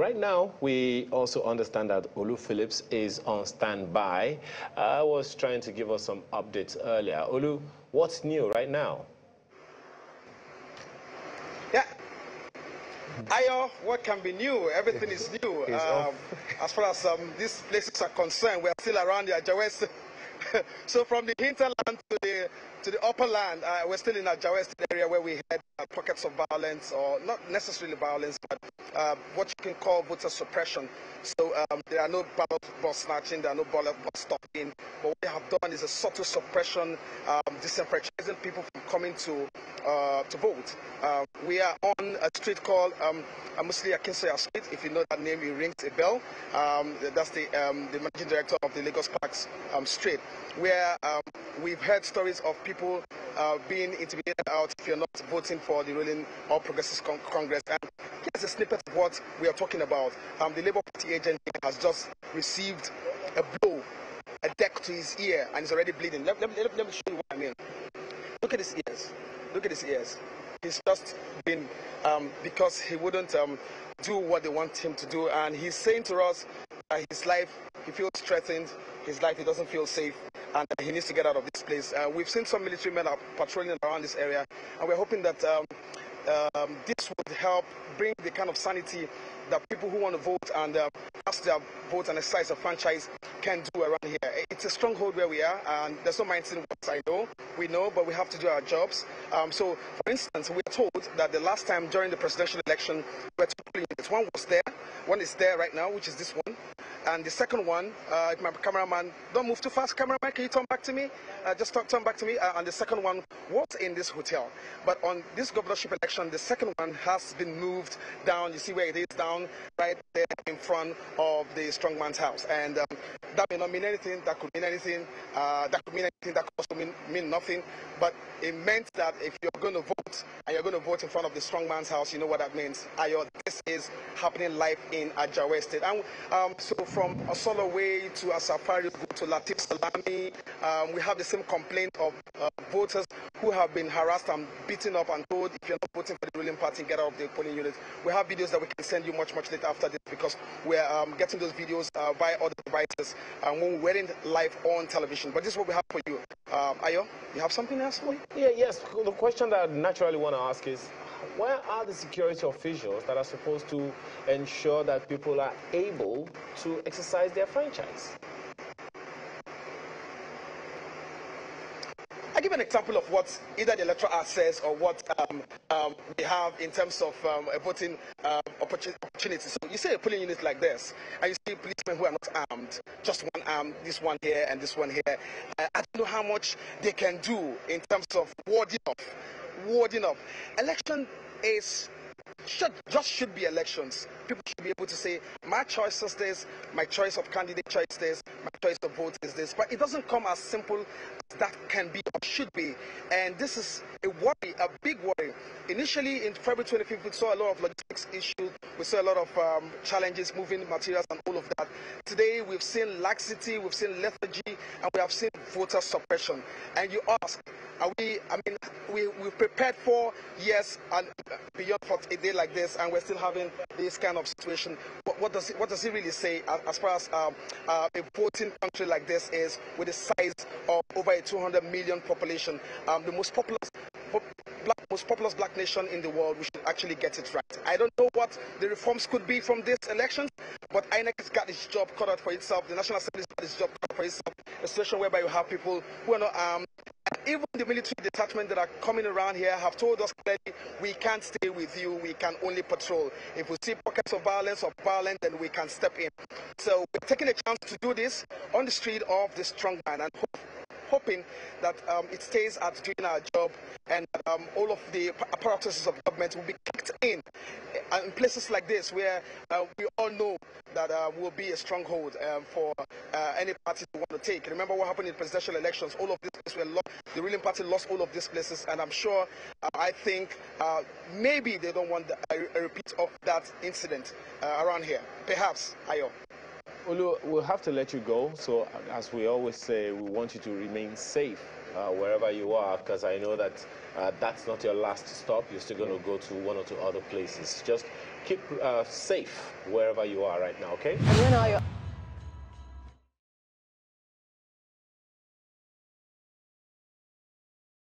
Right now, we also understand that Olu Phillips is on standby. I was trying to give us some updates earlier. Olu, what's new right now? Yeah. Ayo, what can be new? Everything is new. As far as these places are concerned, we are still around the Ajao. So from the hinterland to the upper land, we're still in Ajao area where we had pockets of violence, or not necessarily violence, but what you can call voter suppression. So there are no ballot box snatching, there are no ballot box stopping. But what we have done is a subtle suppression, disenfranchising people from coming to vote. We are on a street called Musli Akinsoya Street. If you know that name, it rings a bell. That's the managing director of the Lagos Parks Street, where we've heard stories of people being intimidated out if you're not voting for the ruling All Progressives Congress. And here's a snippet of what we are talking about. The Labour Party agent has just received a blow, a deck to his ear, and he's already bleeding. Let me show you what I mean. Look at his ears. Look at his ears. He's just been, because he wouldn't do what they want him to do. And he's saying to us that his life, he feels threatened, his life, he doesn't feel safe, and he needs to get out of this place. We've seen some military men are patrolling around this area, and we're hoping that this would help bring the kind of sanity that people who want to vote and cast their vote and exercise a franchise can do around here. It's a stronghold where we are, and there's no mind in what I know. We know, but we have to do our jobs. So, for instance, we're told that the last time during the presidential election, there were 2 polling units. One was there, one is there right now, which is this one. And the second one, if my cameraman, don't move too fast, cameraman, can you turn back to me? Just turn back to me. And the second one was in this hotel. But on this governorship election, the second one has been moved down. You see where it is, down right there in front of the strongman's house. And that may not mean anything, that could mean anything, that could mean anything, that could also mean nothing. But it meant that if you're going to vote, and you're going to vote in front of the strongman's house, you know what that means. This is happening live in Ajao State. And so from Osolo Way to Asafari to Latif Salami, we have the same complaint of voters who have been harassed and beaten up and told, if you're not voting for the ruling party, get out of the polling unit. We have videos that we can send you much later after this, because we're getting those videos via other devices when we're in live on television. But this is what we have for you. Ayo, you have something else for me? Yes. The question that I naturally want to ask is, where are the security officials that are supposed to ensure that people are able to exercise their franchise? I give an example of what either the Electoral Act says or what we have in terms of a voting opportunity. So you see a polling unit like this, and you see policemen who are not armed, just one arm, this one here and this one here. I don't know how much they can do in terms of warding off. Election should be elections. People should be able to say, my choice is this, my choice of candidate choice is this, my choice of vote is this. But it doesn't come as simple as that can be or should be. And this is a worry, a big worry. Initially, in February 25th, we saw a lot of logistics issues. We saw a lot of challenges, moving materials and all of that. Today, we've seen laxity, we've seen lethargy, and we have seen voter suppression. And you ask, we've prepared for years and beyond for a day like this, and we're still having this kind of situation. What does it really say as far as a voting country like this is, with the size of over a 200 million population, the most populous black nation in the world? We should actually get it right. I don't know what the reforms could be from this election, but INEC has got its job cut out for itself. The National Assembly has got its job cut out for itself. A situation whereby you have people who are not armed. Even the military detachment that are coming around here have told us clearly, we can't stay with you, we can only patrol. If we see pockets of violence or violence, then we can step in. So we're taking a chance to do this on the street of the strongman, and hoping that it stays at doing our job, and all of the apparatuses of government will be kicked in places like this, where we all know that will be a stronghold for any party to want to take. Remember what happened in presidential elections? All of these places were lost. The ruling party lost all of these places, and I'm sure, I think, maybe they don't want a repeat of that incident around here. Perhaps, Ayo. Olu, we'll have to let you go. So, as we always say, we want you to remain safe wherever you are, because I know that that's not your last stop. You're still going to go to one or two other places. Just keep safe wherever you are right now, okay? And when are you